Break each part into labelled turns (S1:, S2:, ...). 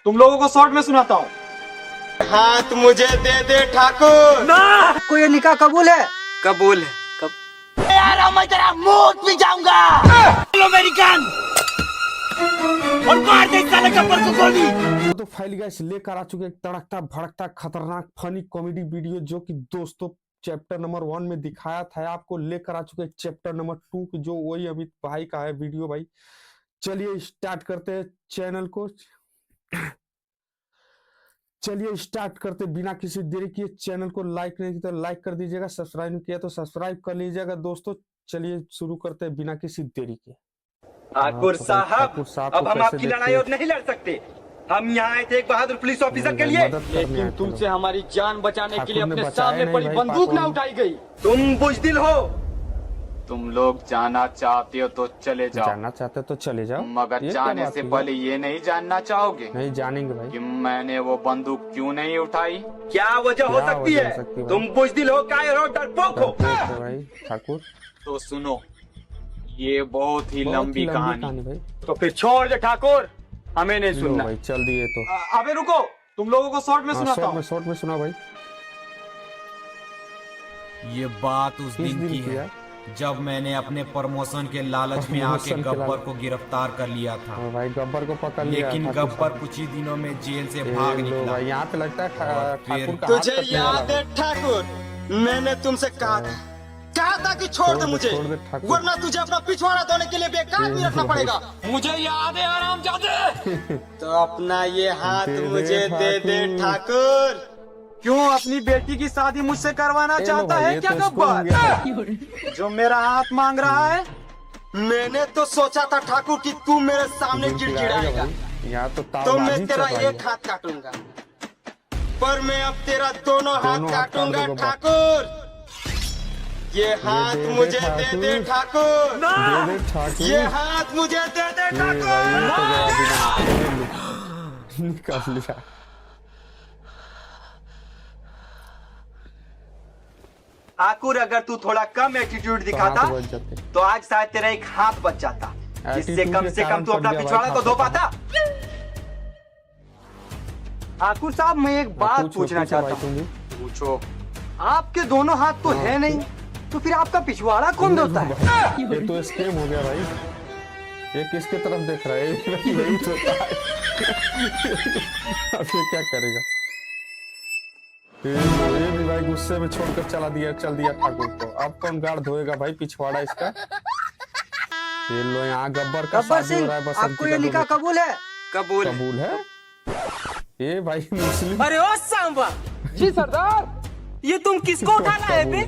S1: तुम लोगों को शॉर्ट में सुनाता हूँ।
S2: हाथ मुझे दे दे ठाकुर।
S1: ना
S3: को ये निकाह कबूल है?
S1: कबूल है।
S2: यार मैं तेरा मुंह पी जाऊंगा।
S1: हेलो मेरी कान और मार दे साले गब्बर को गोली।
S4: तो फाइल गाइस लेकर आ चुके एक तड़कता भड़कता खतरनाक फनी कॉमेडी वीडियो जो कि दोस्तों चैप्टर नंबर 1 में दिखाया था आपको, लेकर आ चुके चैप्टर नंबर 2 की जो वही अमित भाई का है वीडियो। भाई चलिए स्टार्ट करते हैं चैनल को। चलिए स्टार्ट करते बिना किसी देरी किए। चैनल को लाइक नहीं किया तो लाइक कर दीजिएगा, सब्सक्राइब नहीं किया तो सब्सक्राइब कर लीजिएगा दोस्तों। चलिए शुरू करते हैं बिना किसी देरी के।
S1: ठाकुर साहब अब हम आपकी लड़ाई और नहीं लड़ सकते। हम यहाँ आए थे एक बहादुर पुलिस ऑफिसर के लिए, लेकिन तुमसे हमारी जान बचाने के लिए अपने सामने पड़ी बंदूक ना उठाई गई। तुम बुजदिल हो।
S5: तुम लोग जाना चाहते हो तो चले जाओ।
S4: जानना चाहते तो चले जाओ,
S5: मगर जाने से पहले ये नहीं जानना चाहोगे
S4: नहीं जानेंगे भाई
S5: कि मैंने वो बंदूक क्यों नहीं उठाई?
S1: क्या वजह हो सकती है? तुम बुजदिल हो, कायर हो, डरपोक हो।
S4: भाई ठाकुर
S5: तो सुनो, ये बहुत ही लंबी कहानी।
S4: भाई
S1: तो फिर छोड़ दे ठाकुर, हमें नहीं सुनना।
S4: भाई चल दिए तो
S1: अबे रुको, तुम लोगों को शॉर्ट में सुनाता हूँ।
S4: शॉर्ट में सुना भाई।
S6: ये बात उस दिन की है जब मैंने अपने प्रमोशन के लालच में आके गब्बर को गिरफ्तार कर लिया था।
S4: भाई गब्बर को पकड़ लिया,
S6: लेकिन गब्बर कुछ ही दिनों में जेल से भाग निकला।
S4: भाई यहाँ पे लगता है ठाकुर का
S2: तुझे याद है ठाकुर, मैंने तुमसे कहा था कि छोड़ दे मुझे, वरना तुझे अपना पिछवाड़ा धोने के लिए बेकार भी रखना पड़ेगा।
S1: मुझे याद है हरामजादे।
S2: तो अपना ये हाथ मुझे दे दे ठाकुर।
S1: क्यों अपनी बेटी की शादी मुझसे करवाना चाहता है क्या गब्बर? जो मेरा हाथ मांग रहा है।
S2: मैंने तो सोचा था ठाकुर कि तू मेरे सामने गिड़गिड़ाएगा
S4: यहाँ
S2: तो मैं तेरा एक हाथ काटूंगा, पर मैं अब तेरा दोनों हाथ काटूंगा ठाकुर। ये हाथ मुझे दे दे ठाकुर। ये हाथ मुझे दे दे ठाकुर।
S4: निकाल लिया।
S1: ठाकुर अगर तू थोड़ा कम एटीट्यूड दिखाता तो आज शायद तेरा एक हाथ बच जाता, जिससे कम से कम तू अपना पिछवाड़ा तो धो पाता। ठाकुर साहब मैं एक बात पूछना चाहता हूँ।
S5: पूछो।
S1: आपके दोनों हाथ तो है नहीं, तो फिर आपका पिछवाड़ा कौन धोता है?
S4: ये तो स्कैम हो गया भाई। ये किसके तरफ देख रहा है? यही सोता है। अब ये क्या करेगा? ये भी भाई गुस्से में छोड़कर चल दिया ठाकुर को। अब कौन गार्ड धोएगा भाई पिछवाड़ा इसका? ये लो यहाँ गब्बर का शादी हो रहा है। बसंती
S3: आपको ये निकाह कबूल है?
S1: कबूल
S4: है। ये भाई मुस्लिम।
S3: अरे ओ सांबा
S1: जी सरदार, ये तुम किसको उठा लाए बे?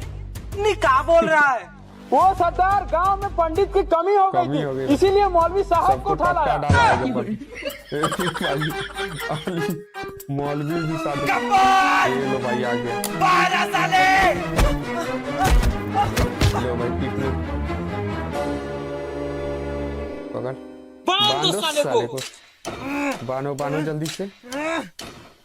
S1: निकाह बोल रहा है। वो सरदार गांव में पंडित की कमी हो गई थी, इसीलिए मौलवी साहब को उठा लाया।
S4: मौलवी भी शादी।
S1: ये
S4: लो भाई आ गया।
S1: 12 साले।
S4: लो भाई पीटने पकड़।
S1: बांधो साले को।
S4: बानो जल्दी से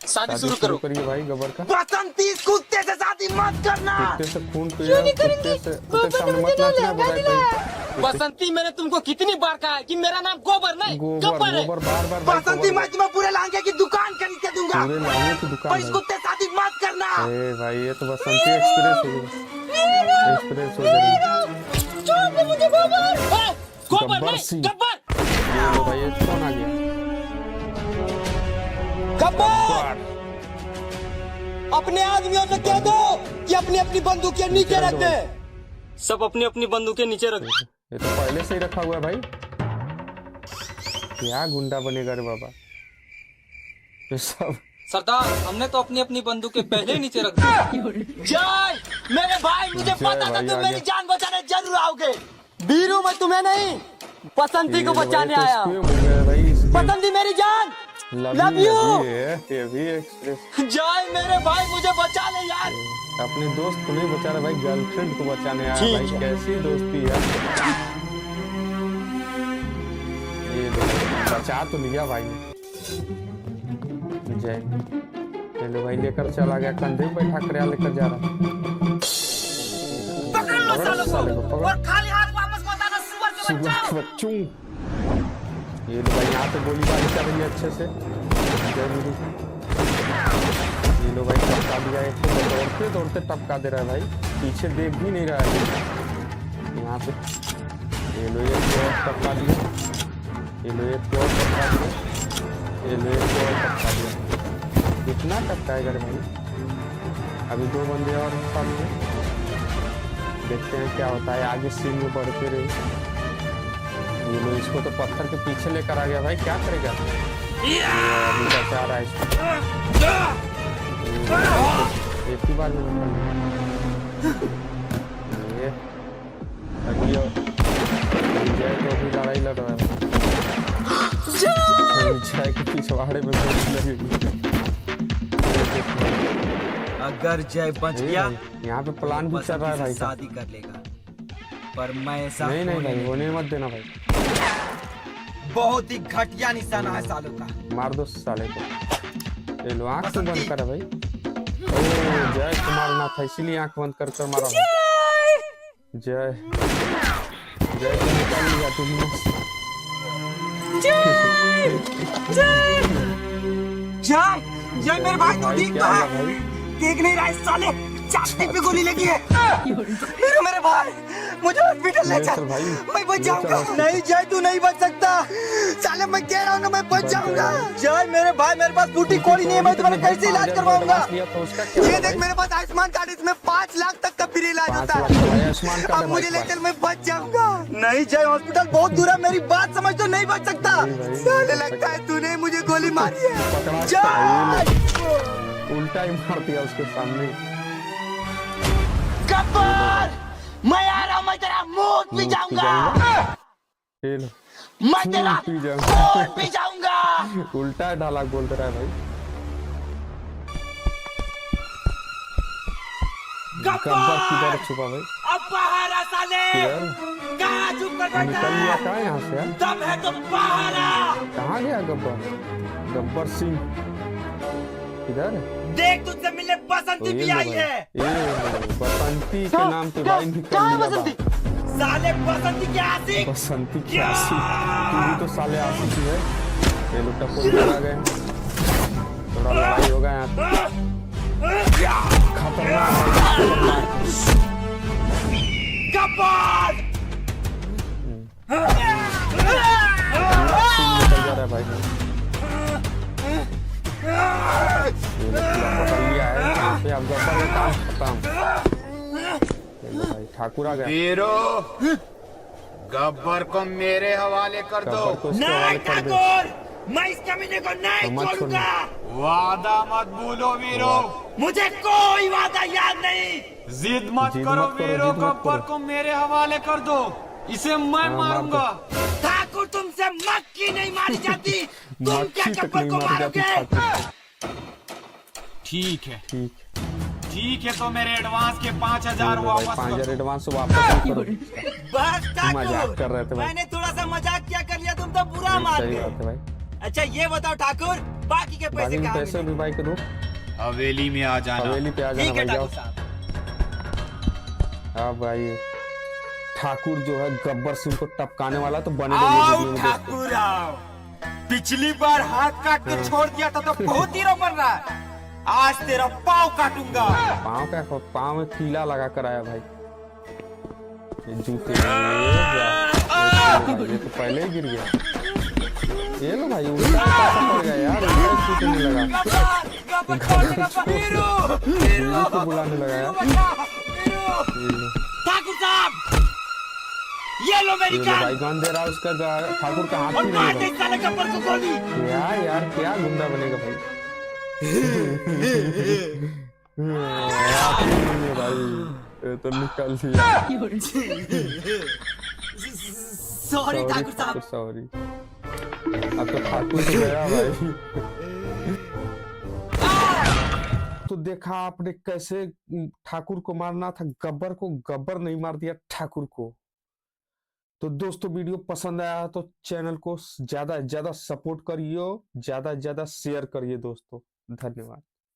S2: शादी शुरू करो।
S4: करिए भाई गब्बर का।
S1: बसंती इस कुत्ते से शादी मत करना।
S4: कुत्ते से खून पिया, कुत्ते से सामने मत नाचना भाई।
S2: बसंती मैंने तुमको कितनी बार कहा है कि मेरा नाम गोबर नहीं गब्बर है।
S4: बार
S1: बसंती मैं तुम्हें पूरे लहंगे की दुकान खरीद के दूंगा।
S4: पूरे लहंगे की दुकान।
S1: पर इस कुत्ते से शादी मत करना।
S4: ए भाई ये तो बसंती एक्सप्रेस हो गई।
S2: छोड़ दे मुझे गोबर। गोबर नहीं गब्बर।
S4: ये लो भाई ये कौन आ गया?
S2: गब्बर अपने आदमियों से कह दो कि अपनी अपनी बंदूकें नीचे रख दे। सब अपनी अपनी बंदूकें नीचे रख दे।
S4: ये तो पहले से ही रखा हुआ है भाई। क्या गुंडा बनेगा रे बाबा? ये सब
S7: सरदार हमने तो अपनी अपनी बंदूकें पहले ही नीचे रख दी।
S2: जय मेरे भाई, मुझे पता था तुम मेरी जान बचाने जरूर आओगे। बीरू मैं तुम्हें नहीं बसंती को बचाने आया। बसंती मेरी जान, लव यू। जय मेरे भाई मुझे बचा ले यार।
S4: अपने दोस्त को नहीं बचा रहा भाई, गर्लफ्रेंड को बचाने आया भाई। कैसी दोस्ती है? ये बचा तो लिया भाई ने। जय चलो भाई लेकर चला गया, कंधे पे बैठा कर लेकर जा रहा।
S1: पकड़ लो सालों को और खाली हाथ वापस मत आना सुअर के बच्चों।
S4: ये लो भाई यहाँ पे गोलीबारी कर रही है अच्छे से। ये लो भाई टपका दिया एक तो दौड़ते दौड़ते टपका दे रहा है भाई, पीछे देख भी नहीं रहा है यहाँ पे। ये लो एक और टपका दिया, ये लो एक और टपका दिया, ये लो एक और टपका दिया। कितना टपकाएगा रे भाई? अभी 2 बंदे और सामने, देखते हैं क्या होता है आगे सीन में बढ़ते रहे। ये लो इसको तो पत्थर के पीछे लेकर आ गया भाई, क्या करेगा? अभी बचा रहा है इसको, एक ही बार में निकल ये अभी जय तो अभी लड़ाई लड़ रहा है, जय के पिछवाड़े में लगेगी।
S6: अगर जय बच गया
S4: यहाँ पे प्लान भी चल रहा है भाई,
S6: शादी कर लेगा, पर मैं ऐसा
S4: नहीं नहीं भाई होने मत देना भाई,
S6: बहुत ही घटिया निशाना है सालों का।
S4: मार दो साले को। ये लो आँख तो बंद कर भाई। ओ जय को मारना था इसीलिए आँख बंद कर कर मारा। जय जय को निकाल लिया तुमने।
S3: जय जय मेरे भाई तो ठीक तो है,
S4: भाई
S3: देख नहीं रहा इस साले छाती पे गोली लगी है। मेरे भाई मुझे हॉस्पिटल ले चल, मैं बच जाऊंगा। नहीं जय तू नहीं बच सकता, साले मैं कह रहा हूँ ना मैं बच जाऊंगा। जय मेरे भाई मेरे पास बूटी कोड़ी नहीं है, मैं तुम्हारा कैसे इलाज करवाऊंगा? ये देख मेरे पास आयुष्मान कार्ड, इसमें 5 लाख तक का फ्री इलाज होता है। अब मुझे ले चल, मैं बच जाऊंगा। नहीं जय हॉस्पिटल बहुत दूर है, मेरी बात समझ तो नहीं बच सकता। साले लगता है तूने मुझे गोली मारी है। जय
S4: उल्टा ही मार दिया उसके सामने।
S3: गब्बर मैं आ रहा हूँ, मैं तेरा मुंह पी जाऊंगा, मैं तेरा खून पी जाऊंगा।
S4: उल्टा डायलॉग बोल रहा है भाई। गब्बर किधर छुपा भाई?
S3: अब बाहर आ साले, कहाँ चुप कर बैठा
S4: निकल लिया कहाँ यहाँ से यार?
S3: दम है तो बाहर आ।
S4: कहाँ गया गब्बर? गब्बर सिंह किधर है?
S3: देख तुझसे मिलने बसंती भी आई है।
S4: बसंती के नाम पे भाई निकल लिया।
S3: साले बसंती के आशिक,
S4: बसंती की आशिक, तू भी तो साले आशिक ही है। ये लोग टप्पू आ गए, थोड़ा लड़ाई होगा यहाँ पे। खतरनाक
S3: गब्बर
S4: निकल जा रहा है भाई। पकड़ लिया है अब गब्बर का काम खत्म। भाई ठाकुर आ गया।
S5: वीरो गब्बर को मेरे हवाले कर दो।
S4: गब्बर को इसके
S3: नहीं
S4: हवाले कर दो।
S3: ठाकुर, मैं इस कमीने को नहीं
S4: मत
S3: छोड़ूंगा।
S5: वादा मत भूलो वीरो,
S3: मुझे कोई वादा याद नहीं।
S5: जिद मत करो वीरो, गब्बर को मेरे हवाले कर दो, इसे मैं मारूंगा।
S3: ठाकुर तुमसे मक्खी नहीं मारी जाती, तुम क्या गब्बर को मारोगे?
S5: ठीक है
S4: ठीक
S5: ठीक है, तो मेरे एडवांस के 5,000 वापस
S4: 5,000 एडवांस वापस करो।
S3: बस
S4: मजाक कर रहे थे भाई।
S3: मैंने थोड़ा सा मजाक किया कर लिया, तुम तो बुरा मान
S4: सही
S3: गए।
S4: बात है भाई।
S3: अच्छा ये बताओ ठाकुर, बाकी के पैसे
S4: बाकी
S3: कहाँ
S4: पैसे
S3: मिले?
S4: भी भाई के दो,
S5: हवेली में आ जाना।
S4: हवेली पे आ जाना
S3: ठीक है
S4: भाई। जाओ
S3: ठाकुर साहब।
S4: हाँ भाई ठाकुर जो है गब्बर सिंह को टपकाने वाला तो बने
S2: आओ ठाकुर आओ, पिछली बार हाथ काट के छोड़ दिया था तो बहुत हीरो बन रहा है, आज तेरा पाँव काटूंगा।
S4: पाँव का पाँव में कीला लगा कर आया भाई। ये जूते ये तो पहले ही गिर गया। ये लो भाई उल्टा कैसा पड़ गया यार, उल्टा नहीं लगा। हीरो को बुलाने लगा यार।
S3: ठाकुर साहब ये लो मेरी
S4: ये लो
S3: कार।
S4: भाई गन दे रहा है उसका ठाकुर का हाथ
S3: और
S4: ही
S3: मार
S4: नहीं
S3: दे साले गब्बर को गोली।
S4: क्या यार क्या गुंडा बनेगा भाई। भाई ये तो निकल लिया।
S3: सॉरी ठाकुर साहब।
S4: सॉरी अब तो ठाकुर तो गया भाई। तो देखा आपने कैसे ठाकुर को मारना था गब्बर को, गब्बर नहीं मार दिया ठाकुर को। तो दोस्तों वीडियो पसंद आया तो चैनल को ज्यादा से ज्यादा सपोर्ट करिए, ज्यादा से ज्यादा शेयर करिए दोस्तों। धन्यवाद।